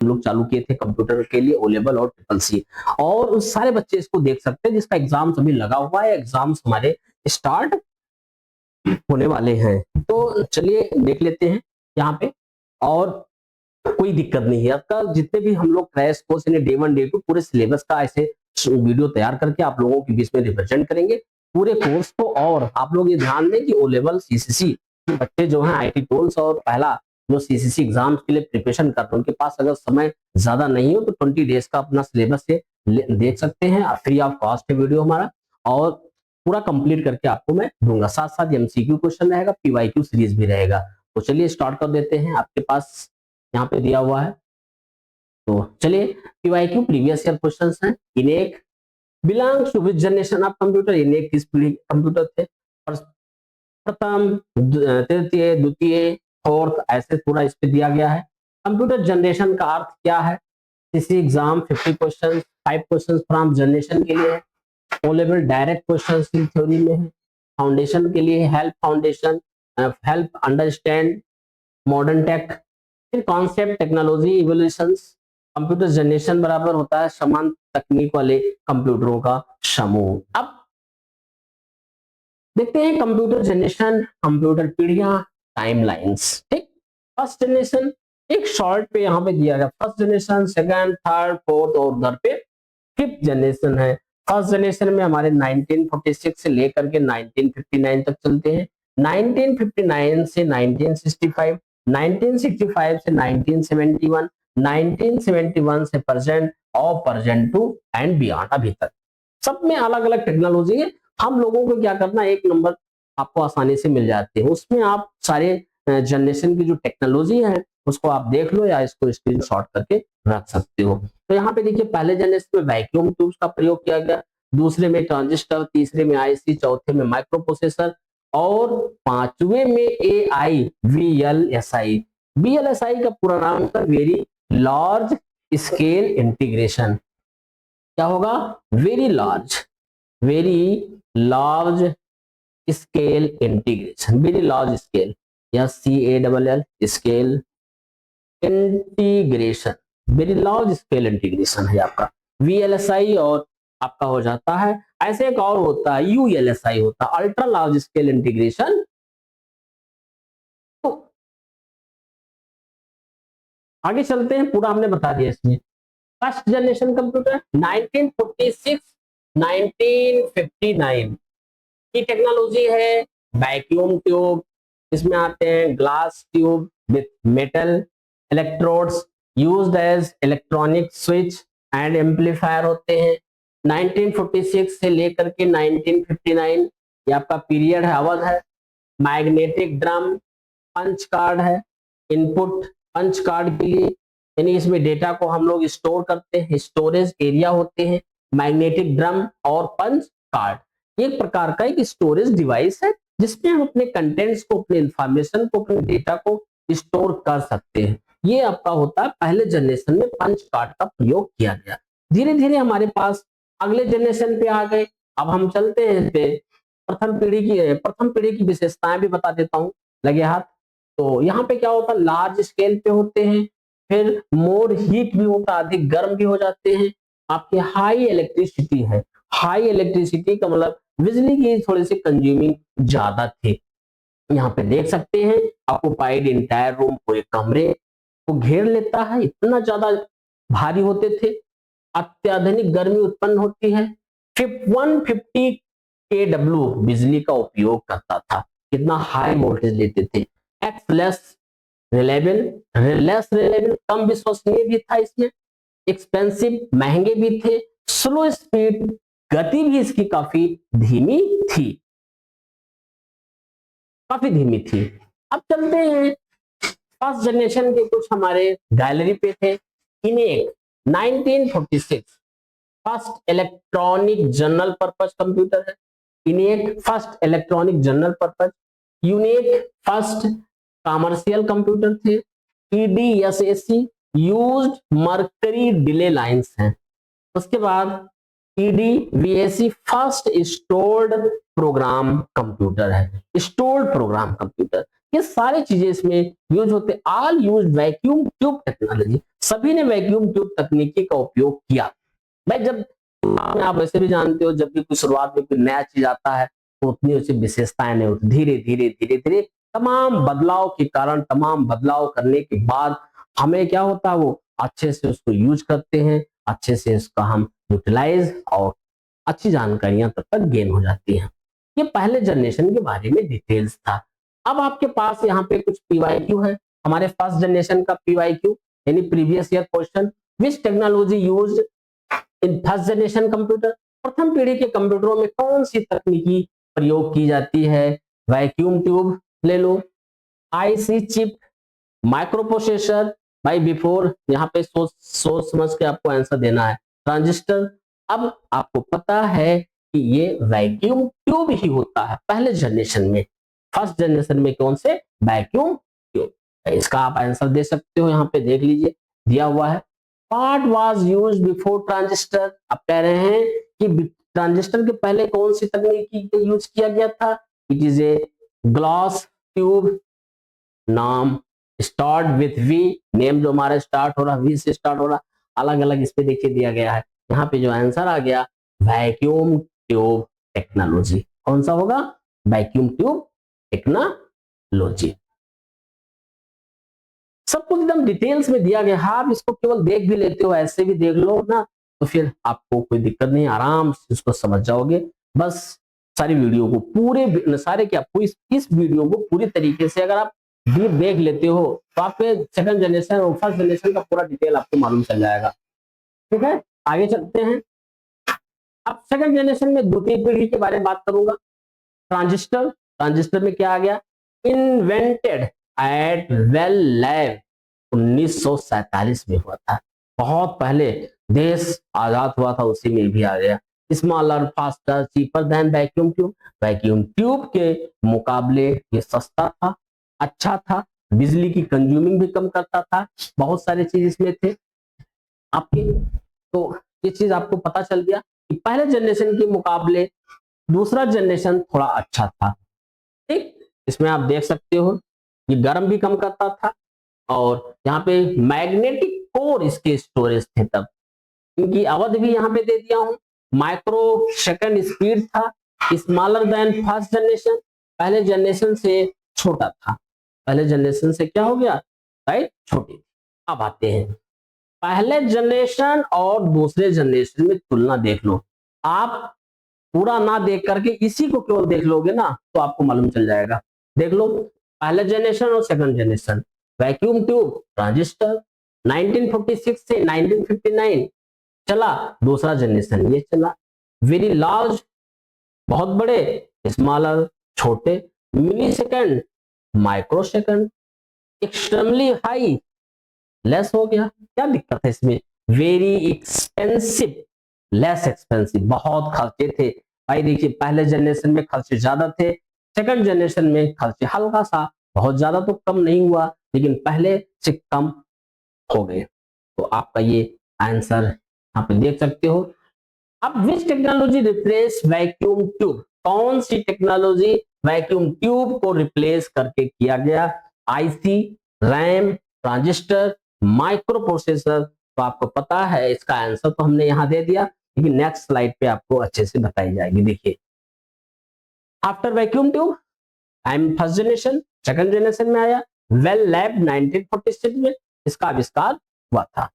हम लोग चालू किए थे कंप्यूटर के लिए, ओ लेवल और ट्रिपल सी, और उस सारे बच्चे इसको देख सकते हैं जिसका एग्जाम अभी लगा हुआ है, एग्जाम्स हमारे स्टार्ट होने वाले हैं। तो चलिए देख लेते हैं यहाँ पे, और कोई दिक्कत नहीं है आपका, जितने भी हम लोग क्रैश कोर्स यानी डे 1 डे 2 पूरे सिलेबस का ऐसे वीडियो तैयार करके आप लोगों के बीच में रिप्रेजेंट करेंगे पूरे कोर्स को। और आप लोग ये ध्यान दें कि ओ लेवल सीसीसी बच्चे जो हैं आईटी टूल्स और पहला जो सीसीसी एग्जाम्स के लिए प्रिपरेशन कर रहे हैं, उनके पास अगर समय ज्यादा नहीं हो तो 20 डेज का अपना सिलेबस से देख सकते हैं, फ्री ऑफ कॉस्ट है वीडियो हमारा, और पूरा कंप्लीट करके आपको मैं दूंगा। साथ साथ एमसीक्यू क्वेश्चन रहेगा, पीवाईक्यू सीरीज भी रहेगा। तो चलिए स्टार्ट कर देते हैं, आपके पास यहाँ पे दिया हुआ है। तो चलिए पीवाईक्यू प्रीवियस ईयर क्वेश्चंस हैं। ENIAC belongs to which generation of computer, ENIAC किस पीढ़ी के कंप्यूटर थे, प्रथम, तृतीय, द्वितीय, फोर्थ, ऐसे पूरा इस पे दिया गया है। कंप्यूटर जनरेशन का अर्थ क्या है, किसी exam 50 question, 5 question from generation के लिए है, O level direct question in theory में है, फाउंडेशन के लिए help, foundation help understand modern tech, फिर concept technology evolutions, computer generation बराबर होता है समान तकनीक वाले कंप्यूटरों का समूह। अब देखते हैं कंप्यूटर जनरेशन, कंप्यूटर पीढ़ियां, टाइमलाइंस। ठीक, फर्स्ट जनरेशन एक शॉर्ट पे यहाँ पे दिया गया, first generation, second, third, fourth, और उधर पे फिफ्थ जनरेशन है। फर्स्ट जनरेशन में हमारे 1946 से लेकर के 1959 तक चलते हैं, 1959 से 1965, 1965 से 1971, 1971 से प्रेजेंट, और प्रेजेंट टू एंड बियॉन्ड अभी तक। सब में अलग अलग टेक्नोलॉजी है, हम लोगों को क्या करना, एक नंबर आपको आसानी से मिल जाते हैं, उसमें आप सारे जनरेशन की जो टेक्नोलॉजी है उसको आप देख लो या इसको स्क्रीनशॉट करके रख सकते हो। तो यहाँ पे देखिए पहले जनरेशन में वैक्यूम ट्यूब्स का प्रयोग किया गया, दूसरे में ट्रांजिस्टर, तीसरे में आईसी, चौथे में माइक्रो प्रोसेसर, और पांचवे में एआई वीएलएसआई। वीएलएसआई का पूरा नाम था वेरी लार्ज स्केल इंटीग्रेशन। क्या होगा, very large scale integration, very large scale या CALL scale integration, very large scale integration है आपका VLSI। और आपका हो जाता है ऐसे एक और होता है ULSI, होता है अल्ट्रा लार्ज स्केल इंटीग्रेशन। तो आगे चलते हैं, पूरा हमने बता दिया इसमें। फर्स्ट जनरेशन कंप्यूटर 1946 1959 की टेक्नोलॉजी है, वैक्यूम ट्यूब, इसमें आते हैं glass tube with metal electrodes used as electronic switch and amplifier होते हैं। 1946 से लेकर के 1959 ये आपका पीरियड है, अवध है। मैग्नेटिक ड्रम, पंच कार्ड है, इनपुट पंच कार्ड के लिए, यानी इसमें डेटा को हम लोग स्टोर करते हैं, स्टोरेज एरिया होते हैं मैग्नेटिक ड्रम और पंच कार्ड। एक प्रकार का एक स्टोरेज डिवाइस है जिसमें हम अपने कंटेंट्स को, अपने इंफॉर्मेशन को, अपने डेटा को स्टोर कर सकते हैं। ये आपका होता है पहले जनरेशन में पंच कार्ड का प्रयोग किया गया। धीरे धीरे हमारे पास अगले जनरेशन पे आ गए। अब हम चलते हैं पे प्रथम पीढ़ी की विशेषताएं भी बता देता हूँ, लगे हाथ। तो यहाँ पे क्या होता है, लार्ज स्केल पे होते हैं, फिर मोर हीट भी होता है, अधिक गर्म भी हो जाते हैं। आपके हाई इलेक्ट्रिसिटी है, हाई इलेक्ट्रिसिटी का मतलब बिजली की थोड़ी सी कंज्यूमिंग ज्यादा थी। यहाँ पे देख सकते हैं ऑक्युपाइड इंटायर रूम, पूरे कमरे को घेर लेता है, इतना ज्यादा भारी होते थे। अत्याधुनिक गर्मी उत्पन्न होती है। 150 kW बिजली का उपयोग करता था, कितना हाई वोल्टेज लेते थे। लेस रिलायबल, कम विश्वसनीय भी था इसमें। एक्सपेंसिव, महंगे भी थे। स्लो स्पीड, गति भी इसकी काफी धीमी थी, काफी धीमी थी। अब चलते हैं फर्स्ट जनरेशन के कुछ हमारे गैलरी पे थे। ENIAC 1946 first electronic general purpose computer है। ENIAC first electronic general purpose. UNIVAC first commercial computer थे। EDSAC used mercury delay lines हैं। उसके बाद EDVAC first stored program computer है, स्टोर्ड प्रोग्राम कंप्यूटर। ये सारी चीजें इसमें यूज होते, all use vacuum tube technology. सभी ने वैक्यूम ट्यूब तकनीकी का उपयोग किया। भाई जब आप वैसे भी जानते हो, जब भी कोई शुरुआत में कोई नया चीज आता है तो उतनी उसकी विशेषताएं नहीं होती, धीरे धीरे धीरे धीरे तमाम बदलाव के कारण, तमाम बदलाव करने के बाद हमें क्या होता है, वो अच्छे से उसको यूज करते हैं, अच्छे से उसका हम यूटिलाइज और अच्छी जानकारियां तब तक गेन हो जाती हैं। ये पहले जनरेशन के बारे में डिटेल्स था। अब आपके पास यहाँ पे कुछ पीवाईक्यू है। हमारे फर्स्ट जनरेशन का पीवाईक्यू यानी previous year question, which technology used in first generation computer, प्रथम पीढ़ी के कंप्यूटरों में कौन सी तकनीकी प्रयोग की जाती है? वैक्यूम ट्यूब ले लो, आईसी चिप, माइक्रो प्रोसेसर। भाई बिफोर यहाँ पे सोच सोच समझ के आपको आंसर देना है। ट्रांजिस्टर। अब आपको पता है कि ये वैक्यूम ट्यूब ही होता है पहले जनरेशन में। फर्स्ट जनरेशन में कौन से? Vacuum tube. इसका आप आंसर दे सकते हो, यहाँ पे देख लीजिए दिया हुआ है। What was used before transistor? आप कह रहे हैं कि ट्रांजिस्टर के पहले कौन सी तकनीक यूज किया गया था? It is a glass tube. नाम स्टार्ट विथ वी, नेम जो हमारा स्टार्ट हो रहा वी से स्टार्ट हो रहा, अलग अलग इस पे देखिए दिया गया है। यहाँ पे जो आंसर आ गया वैक्यूम ट्यूब टेक्नोलॉजी, कौन सा होगा? Vacuum tube technology. सब कुछ एकदम डिटेल्स में दिया गया है। आप इसको केवल देख भी लेते हो, ऐसे भी देख लो ना तो फिर आपको कोई दिक्कत नहीं, आराम से इसको समझ जाओगे। बस सारी वीडियो को पूरे सारे क्या इस वीडियो को पूरी तरीके से अगर आप डीप देख लेते हो तो आपके सेकंड जनरेशन और फर्स्ट जनरेशन का पूरा डिटेल आपको मालूम चल जाएगा। ठीक है, आगे चलते हैं। अब सेकंड जनरेशन में द्वितीय पीढ़ी के बारे में बात करूंगा। ट्रांजिस्टर। ट्रांजिस्टर में क्या आ गया? इन्वेंटेड एट बेल लैब 1947 में हुआ था। बहुत पहले देश आजाद हुआ था उसी में भी आ गया। Smaller, faster, cheaper than vacuum tube. Vacuum tube के मुकाबले ये सस्ता था, अच्छा था, बिजली की कंज्यूमिंग भी कम करता था, बहुत सारे चीज इसमें थे आपके। तो ये चीज आपको पता चल गया कि पहले जनरेशन के मुकाबले दूसरा जनरेशन थोड़ा अच्छा था। ठीक, इसमें आप देख सकते हो ये गर्म भी कम करता था और यहाँ पे मैग्नेटिक कोर इसके स्टोरेज थे तब। इनकी अवधि भी यहाँ पे दे दिया हूं। माइक्रो सेकंड स्पीड था, स्मॉलर देन फर्स्ट जनरेशन, पहले जनरेशन से छोटा था। पहले जनरेशन से क्या हो गया? राइट, छोटी। अब आते हैं पहले जनरेशन और दूसरे जनरेशन में तुलना देख लो। आप पूरा ना देख करके इसी को केवल देख लोगे ना तो आपको मालूम चल जाएगा। देख लो पहले जनरेशन और second generation. Vacuum tube transistor 1946 से 1959 चला, दूसरा जनरेशन ये चला। वेरी लार्ज, बहुत बड़े, स्मॉलर, छोटे, millisecond, microsecond, extremely high, less हो गया। क्या दिक्कत है इसमें? वेरी एक्सपेंसिव, लेस एक्सपेंसिव, बहुत खर्चे थे। भाई देखिए पहले जनरेशन में खर्चे ज्यादा थे, सेकंड जनरेशन में खर्चे हल्का सा, बहुत ज्यादा तो कम नहीं हुआ लेकिन पहले से कम हो गए। तो आपका ये आंसर यहाँ पे देख सकते हो। अब विच टेक्नोलॉजी रिप्लेस वैक्यूम ट्यूब? कौन सी टेक्नोलॉजी वैक्यूम ट्यूब को रिप्लेस करके किया गया? IC, RAM, transistor, micro processor. तो आपको पता है इसका आंसर तो हमने यहां दे दिया, लेकिन नेक्स्ट स्लाइड पे आपको अच्छे से बताई जाएगी। देखिए after vacuum tube I am first generation, second generation में आया वेल लैब 1946 में इसका आविष्कार हुआ था।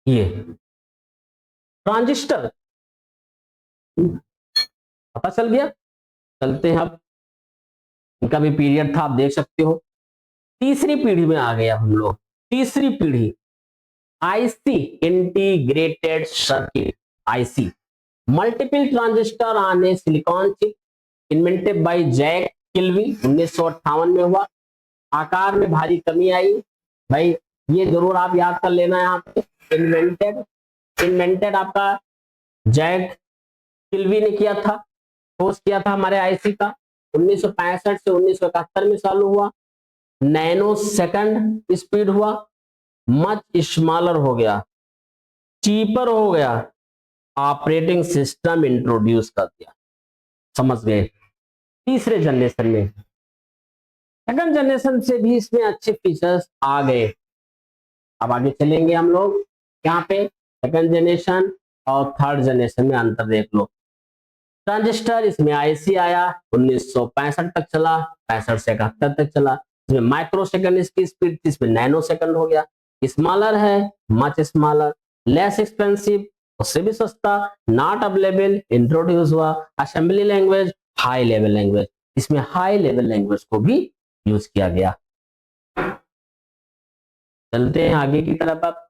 ये ट्रांजिस्टर पता चल गया। चलते हैं अब, इनका भी पीरियड था, आप देख सकते हो। तीसरी पीढ़ी में आ गया हम लोग। तीसरी पीढ़ी IC, integrated circuit, IC, multiple transistor आने silicon chip, invented by Jack Kilby 1958 में हुआ। आकार में भारी कमी आई। भाई ये जरूर आप याद कर लेना यहाँ पे, इन्वेंटेड आपका जैक किल्वी ने किया था, खोज किया था हमारे आईसी का। 1965 से 1971 में चालू हुआ। नैनो सेकंड स्पीड हुआ, मच स्मॉलर हो गया, चीपर हो गया, ऑपरेटिंग सिस्टम इंट्रोड्यूस कर दिया। समझ गए? तीसरे जनरेशन में, सेकंड जनरेशन से भी इसमें अच्छे फीचर्स आ गए। अब आगे चलेंगे हम लोग यहाँ पे सेकंड जनरेशन और थर्ड जनरेशन में अंतर देख लो। ट्रांजिस्टर, इसमें आईसी आया 1965 तक चला, 65 से 71 तक चला। इसमें माइक्रो सेकंड इसकी स्पीड थी, इसमें नैनो सेकंड हो गया। स्मॉलर है, मच स्मॉलर, लेस एक्सपेंसिव, उससे भी सस्ता, नॉट अवेलेबल, इंट्रोड्यूस हुआ। Assembly language, high level language, इसमें हाई लेवल लैंग्वेज को भी यूज किया गया। चलते हैं आगे की तरफ। अब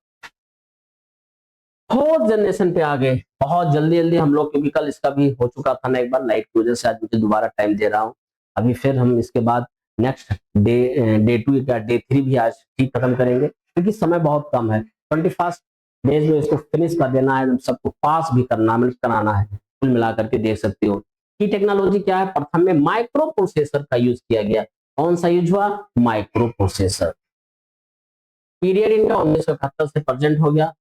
फोर्थ जनरेशन पे आ गए, बहुत जल्दी जल्दी हम लोग, क्योंकि कल इसका भी हो चुका था ना एक बार, लाइट की वजह से आज मुझे दोबारा टाइम दे रहा हूँ। अभी फिर हम इसके बाद नेक्स्ट डे 2 या डे 3 भी आज ठीक खत्म करेंगे, क्योंकि समय बहुत कम है। 21 डेज में इसको फिनिश कर देना है, सबको पास भी करना मतलब कराना है। कुल मिला करके देख सकते हो कि टेक्नोलॉजी क्या है। प्रथम में माइक्रो प्रोसेसर का यूज किया गया। कौन सा यूज हुआ? Micro processor. पीरियड इनका 1971 से प्रेजेंट हो गया।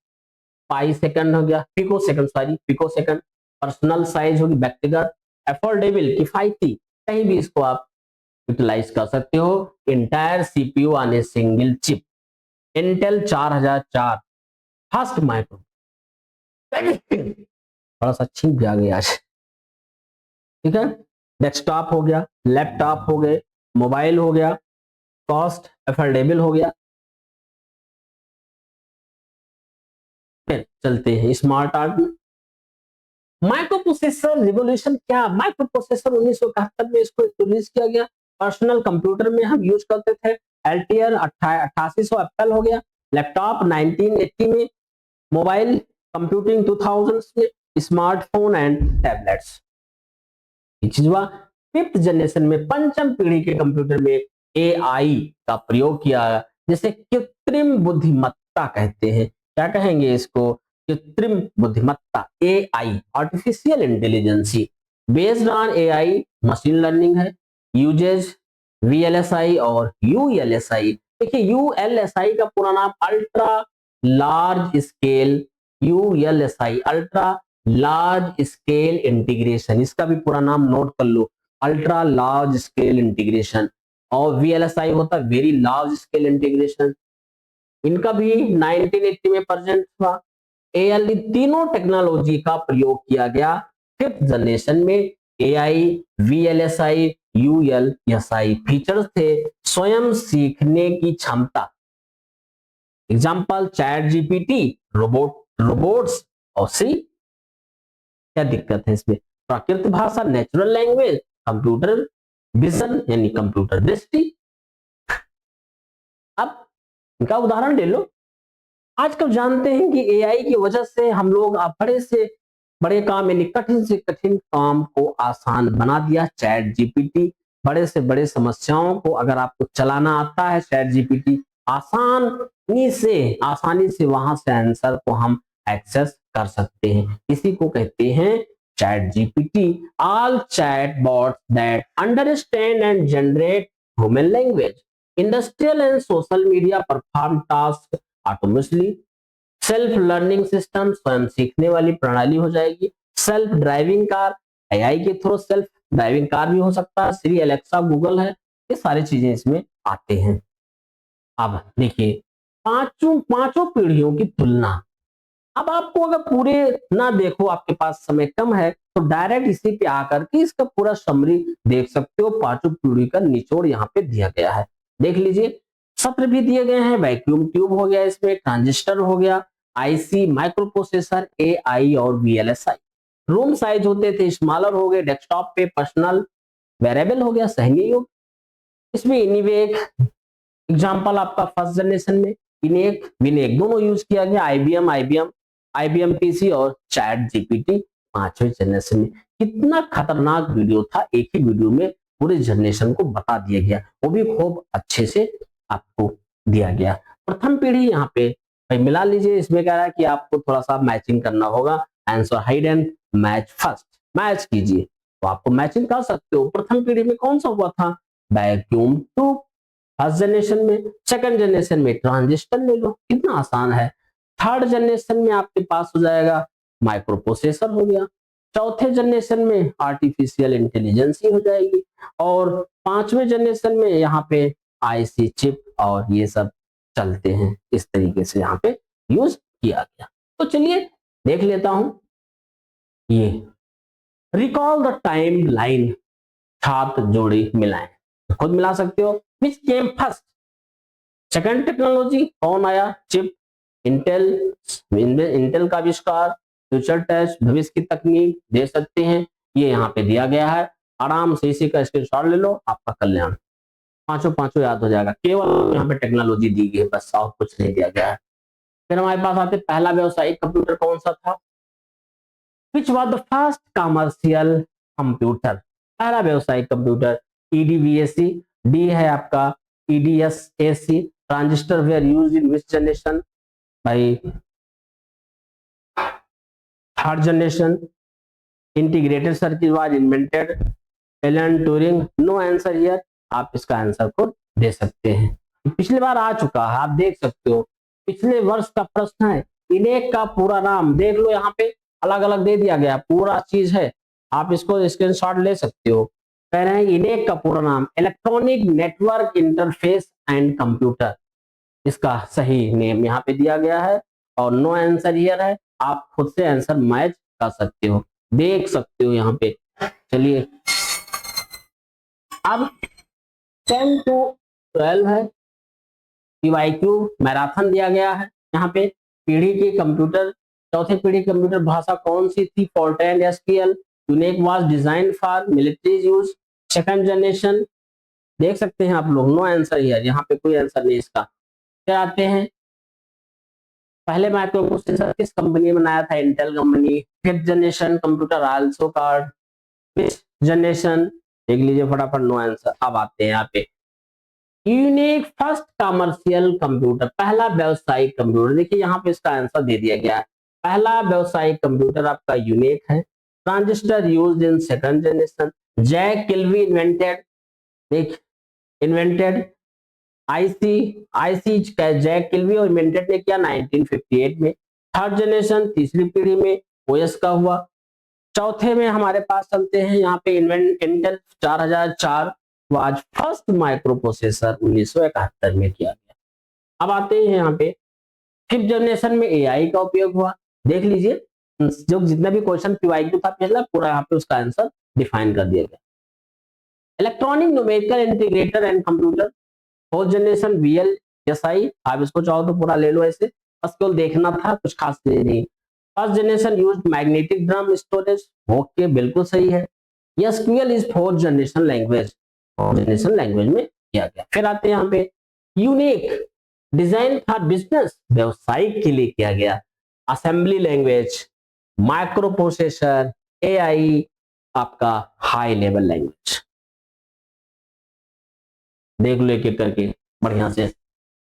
पाई सेकंड हो गया, pico second, sorry pico second. Personal size होगी, व्यक्तिगत, अफोर्डेबल, किफायती, कहीं भी इसको आप यूटिलाइज कर सकते हो। Entire CPU on a single chip, Intel 4004, first micro. थोड़ा सा छींक भी आ गया आज, ठीक है। डेस्कटॉप हो गया, लैपटॉप हो गए, मोबाइल हो गया, कॉस्ट अफोर्डेबल हो गया। फिर चलते हैं स्मार्ट आर्ट में। माइक्रो प्रोसेसर रिवोल्यूशन क्या? माइक्रो प्रोसेसर 1971 में इसको इंट्रोड्यूस किया गया। पर्सनल कंप्यूटर में हम यूज करते थे। एल्टियर 8800 एप्पल हो गया। लैपटॉप 1980 में, मोबाइल कंप्यूटिंग 2000 में, स्मार्टफोन एंड टैबलेट्स। चीज हुआ। फिफ्थ जनरेशन में, पंचम पीढ़ी के कंप्यूटर में एआई का प्रयोग किया, जैसे कृत्रिम बुद्धिमत्ता कहते हैं। क्या कहेंगे इसको? कृत्रिम बुद्धिमत्ता, AI, artificial intelligence. Based on AI machine learning है। यूजेज वीएलएसआई और यूएलएसआई। देखिए यूएलएसआई का पूरा नाम ultra large scale, ULSI ultra large scale integration, इसका भी पूरा नाम नोट कर लो, अल्ट्रा लार्ज स्केल इंटीग्रेशन। और वीएलएसआई होता है वेरी लार्ज स्केल इंटीग्रेशन। इनका भी 1980 में प्रेजेंट हुआ। एएलई, तीनों टेक्नोलॉजी का प्रयोग किया गया फिफ्थ जनरेशन में। एआई, वीएलएसआई, यूएलएसआई फीचर्स थे स्वयं सीखने की क्षमता। एग्जाम्पल चैट जीपीटी, रोबोट्स और सी। क्या दिक्कत है इसमें? प्राकृत भाषा, नेचुरल लैंग्वेज, कंप्यूटर विजन यानी कंप्यूटर दृष्टि। अब इनका उदाहरण ले लो। आजकल जानते हैं कि एआई की वजह से हम लोग बड़े से बड़े काम यानी कठिन से कठिन काम को आसान बना दिया। चैट जीपीटी, बड़े से बड़े समस्याओं को अगर आपको चलाना आता है, चैट जीपीटी आसानी से वहां से आंसर को हम एक्सेस कर सकते हैं। इसी को कहते हैं chat GPT. All chat bots that understand and generate human language, industrial and social media perform task automatically. Self learning system, स्वयं सीखने वाली प्रणाली हो जाएगी। सेल्फ ड्राइविंग कार, एआई के थ्रू सेल्फ ड्राइविंग कार भी हो सकता है। श्री एलेक्सा गूगल है, ये सारी चीजें इसमें आते हैं। अब देखिए पांचों पीढ़ियों की तुलना। अब आपको अगर पूरे ना देखो, आपके पास समय कम है, तो डायरेक्ट इसी पे आकर के इसका पूरा समरी देख सकते हो। पांचों पीढ़ी का निचोड़ यहाँ पे दिया गया है, देख लीजिए। सत्र भी दिए गए हैं। वैक्यूम ट्यूब हो गया, इसमें ट्रांजिस्टर हो गया, आईसी, माइक्रो प्रोसेसर, एआई और वीएलएसआई। रूम साइज होते थे स्मॉलर हो गए, डेस्कटॉप पे पर्सनल वेरिएबल हो गया, सहनीय युग। इसमें इनिवेक एग्जांपल आपका फर्स्ट जनरेशन में इनेक विनेक दोनों यूज किया गया। आईबीएम पीसी और चैट जीपीटी पांचवें जनरेशन में। कितना खतरनाक वीडियो था, एक ही वीडियो में पूरे जनरेशन को बता दिया गया, वो भी खूब अच्छे से आपको दिया गया। प्रथम पीढ़ी यहाँ पे भाई मिला लीजिए। इसमें कह रहा है कि आपको थोड़ा सा मैचिंग करना होगा। Answer hide and match first, match कीजिए तो आपको मैचिंग कर सकते हो। प्रथम पीढ़ी में कौन सा हुआ था? Vacuum tube. फर्स्ट जनरेशन में, सेकंड जनरेशन में ट्रांजिस्टर ले लो, कितना आसान है। थर्ड जनरेशन में आपके पास हो जाएगा माइक्रो प्रोसेसर हो गया। चौथे जनरेशन में आर्टिफिशियल इंटेलिजेंस हो जाएगी। और पांचवें जनरेशन में यहाँ पे आईसी चिप और ये सब चलते हैं। इस तरीके से यहाँ पे यूज किया गया। तो चलिए देख लेता हूं, ये रिकॉल द टाइम लाइन, छात्र जोड़ी मिलाएं, खुद मिला सकते हो। विच केम फर्स्ट, सेकंड टेक्नोलॉजी कौन आया, चिप, इंटेल, इंटेल का आविष्कार, फ्यूचर टेस्ट, भविष्य की तकनीक, दे सकते हैं। ये यहाँ पे दिया गया है, आराम से इसी का स्क्रीनशॉट ले लो, आपका कल्याण। पांचों पांचों याद हो जाएगा, केवल यहाँ पे टेक्नोलॉजी दी गई है, बस और कुछ नहीं दिया गया है। फिर हमारे पास आते पहला व्यावसायिक कंप्यूटर कौन सा था, which was the first commercial computer, पहला व्यावसायिक कंप्यूटर, ईडीवीएसी, डी है आपका EDSAC, transistor were used in which generation, भाई third generation, integrated circuit was invented, Alan Turing, no answer here, आप इसका आंसर को दे सकते हैं। पिछली बार आ चुका है, आप देख सकते हो, पिछले वर्ष का प्रश्न है। इनेक का पूरा नाम देख लो, यहाँ पे अलग अलग दे दिया गया, पूरा चीज है, आप इसको स्क्रीनशॉट ले सकते हो। कह रहे हैं इनेक का पूरा नाम electronic network interface and computer, इसका सही नेम यहाँ पे दिया गया है, और नो आंसर हियर है, आप खुद से आंसर मैच कर सकते हो, देख सकते हो यहाँ पे। चलिए अब 10 to 12 है, पीवाईक्यू मैराथन दिया गया है। यहाँ पे पीढ़ी की कंप्यूटर, चौथे पीढ़ी कंप्यूटर भाषा कौन सी थी, Fortran SQL, unique was design for military use, second generation, देख सकते हैं आप लोग, नो आंसर हियर, यहाँ पे कोई आंसर नहीं इसका। फिर आते हैं पहले माइक्रो प्रोसेसर किस कंपनी ने बनाया था, Intel company, fifth generation computer also called, fifth generation, देख लीजिए फटाफट, नो आंसर। अब आते हैं यहाँ पे यूनिक फर्स्ट कमर्शियल कंप्यूटर, पहला व्यावसायिक कंप्यूटर, देखिए यहाँ पे इसका आंसर दे दिया गया है, पहला व्यावसायिक कंप्यूटर आपका यूनिक है। Transistor used in second generation, Jack Kilby invented, देख इन्वेंटेड, आईसी जैक किल्वी और इन्वेंटेड ने किया 1958 में। थर्ड जनरेशन तीसरी पीढ़ी में ओएस का हुआ। चौथे में हमारे पास चलते हैं यहाँ पे Intel 4004 was first micro processor 1971 में किया गया। अब आते हैं यहाँ पे फिफ्थ जनरेशन में एआई का उपयोग हुआ, देख लीजिए जो जितना भी क्वेश्चन पीवाईक्यू था पिछला पूरा यहाँ पे उसका आंसर डिफाइन कर दिया गया। Electronic numerical integrator and computer, fourth generation VLSI, आप इसको चाहो तो पूरा ले लो ऐसे, बस केवल देखना था, कुछ खास नहीं। First generation used magnetic drum storage, okay बिल्कुल सही है। SQL is fourth generation language, fourth generation language में किया गया। फिर आते हैं यहाँ पे यूनिक डिजाइन फॉर बिजनेस, व्यवसायिक के लिए किया गया। Assembly language, micro processor, AI, आपका हाई लेवल लैंग्वेज, देख लो एक एक करके बढ़िया से।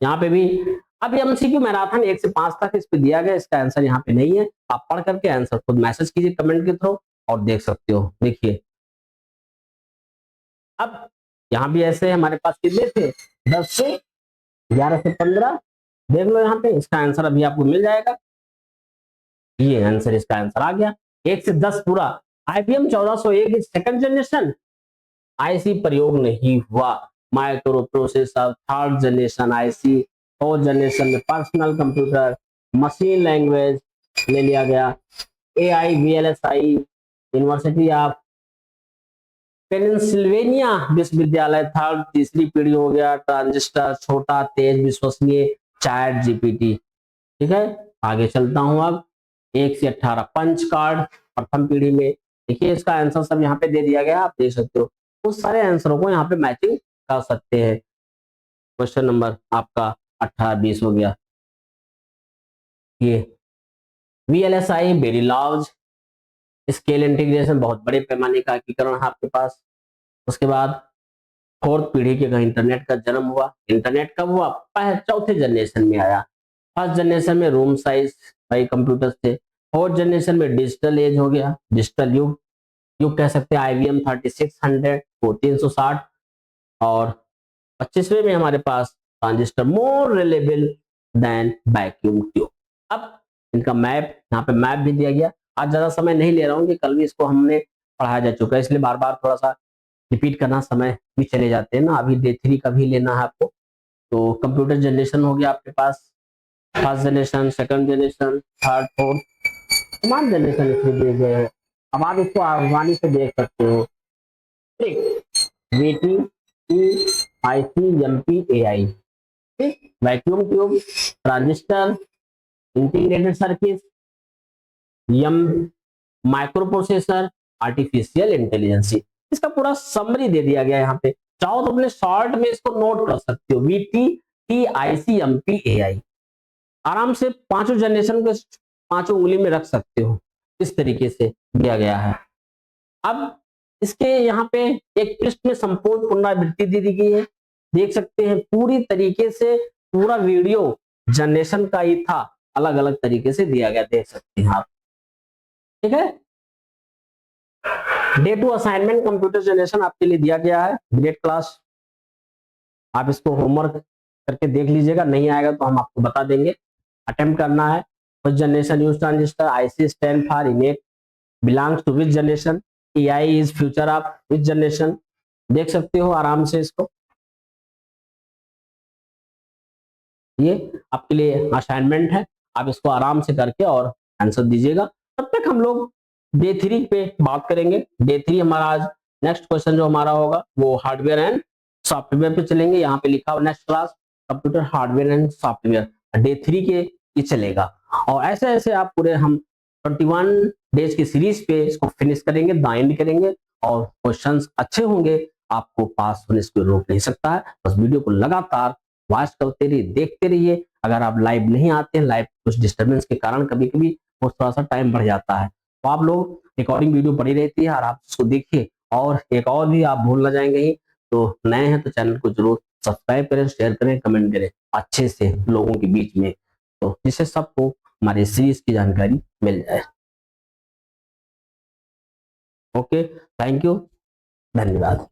यहाँ पे भी अब एमसीक्यू मैराथन 1 से 5 तक इस पे दिया गया, इसका आंसर यहाँ पे नहीं है, आप पढ़ करके आंसर खुद मैसेज कीजिए कमेंट के थ्रू और देख सकते हो। देखिए अब यहाँ भी ऐसे हमारे पास कितने थे, 10 से 11 से 15, देख लो यहाँ पे, इसका आंसर अभी आपको मिल जाएगा, ये आंसर इसका आंसर आ गया। 1 से 10 पूरा। आईबीएम 1401 सेकंड जनरेशन, आईसी प्रयोग नहीं हुआ। Micro processor third generation IC, fourth generation में पर्सनल कंप्यूटर, मशीन लैंग्वेज ले लिया गया। AI VLSI, university of Pennsylvania विश्वविद्यालय थर्ड तीसरी पीढ़ी हो गया। ट्रांजिस्टर छोटा तेज विश्वसनीय, चैट जीपीटी। ठीक है आगे चलता हूं अब 1 से 18 पंच कार्ड प्रथम पीढ़ी में, देखिए इसका आंसर सब यहाँ पे दे दिया गया, आप देख सकते हो, उस सारे आंसरों को यहाँ पे मैचिंग कर सकते हैं। क्वेश्चन नंबर आपका 18-20 हो गया। ये VLSI very large scale integration, बहुत बड़े पैमाने का एकीकरण है आपके पास। उसके बाद फोर्थ पीढ़ी के इंटरनेट का जन्म हुआ। इंटरनेट कब हुआ, चौथे जनरेशन में आया। फर्स्ट जनरेशन में रूम साइज भाई कंप्यूटर थे। फोर्थ जनरेशन में डिजिटल एज हो गया, डिजिटल युग, युग कह सकते हैं। आईबीएम 3600 वो 360, और 25वें में हमारे पास ट्रांजिस्टर मोर रिलेबल देन वैक्यूम ट्यूब। अब इनका मैप, यहाँ पे मैप भी दिया गया। आज ज्यादा समय नहीं ले रहा हूँ कि कल भी इसको हमने पढ़ाया जा चुका है, इसलिए बार बार थोड़ा सा रिपीट करना, समय भी चले जाते हैं ना। अभी डे 3 का भी लेना है आपको, तो कंप्यूटर जनरेशन हो गया आपके पास, first generation, second generation, third, fourth, तमाम जनरेशन इसमें दिए गए हैं। अब आप इसको आसानी से देख सकते हो। VT, IC, MP, AI, vacuum tube, transistor, integrated circuit, यम, माइक्रो प्रोसेसर, आर्टिफिशियल इंटेलिजेंस। इसका पूरा समरी दे दिया गया है यहाँ पे। चाहो तो अपने शॉर्ट में इसको नोट कर सकते हो, VT, TIC, MP, AI। आराम से पांचों जनरेशन को पांचों उंगली में रख सकते हो, इस तरीके से दिया गया है। अब इसके यहाँ पे एक पृष्ठ में संपूर्ण पुनरावृत्ति दे दी गई है, देख सकते हैं पूरी तरीके से। पूरा वीडियो जनरेशन का ही था, अलग अलग तरीके से दिया गया, देख सकते हैं आप। ठीक है, डे 2 असाइनमेंट कंप्यूटर जनरेशन आपके लिए दिया गया है, ग्रेड क्लास। आप इसको होमवर्क करके देख लीजिएगा, नहीं आएगा तो हम आपको बता देंगे। अटेम्प्ट करना है। First generation use transistor, IC stand for innate, belongs to which generation, AI is future of which generation. देख सकते हो आराम से इसको, ये आपके लिए असाइनमेंट है, आप इसको आराम से करके और आंसर दीजिएगा। तब तक हम लोग डे 3 पे बात करेंगे। डे 3 हमारा आज नेक्स्ट क्वेश्चन जो हमारा होगा वो हार्डवेयर एंड सॉफ्टवेयर पे चलेंगे। यहाँ पे लिखा हुआ next class computer hardware and software, day 3 के ये चलेगा। और ऐसे ऐसे आप पूरे हम 21 डेज की सीरीज पे इसको फिनिश करेंगे, दाइंड करेंगे, और क्वेश्चंस अच्छे होंगे, आपको पास होने से कोई रोक नहीं सकता है। बस वीडियो को लगातार वॉच करते रहिए, देखते रहिए। अगर आप लाइव नहीं आते हैं, लाइव कुछ डिस्टर्बेंस के कारण कभी कभी वो थोड़ा सा टाइम बढ़ जाता है, तो आप लोग रिकॉर्डिंग वीडियो पड़ी रहती है और आप उसको देखिए। और एक और भी आप भूल ना जाएंगे ही, तो नए हैं तो चैनल को जरूर सब्सक्राइब करें, शेयर करें, कमेंट करें अच्छे से लोगों के बीच में, तो जिससे सबको हमारे सीरीज की जानकारी मिल जाए। ओके, थैंक यू, धन्यवाद।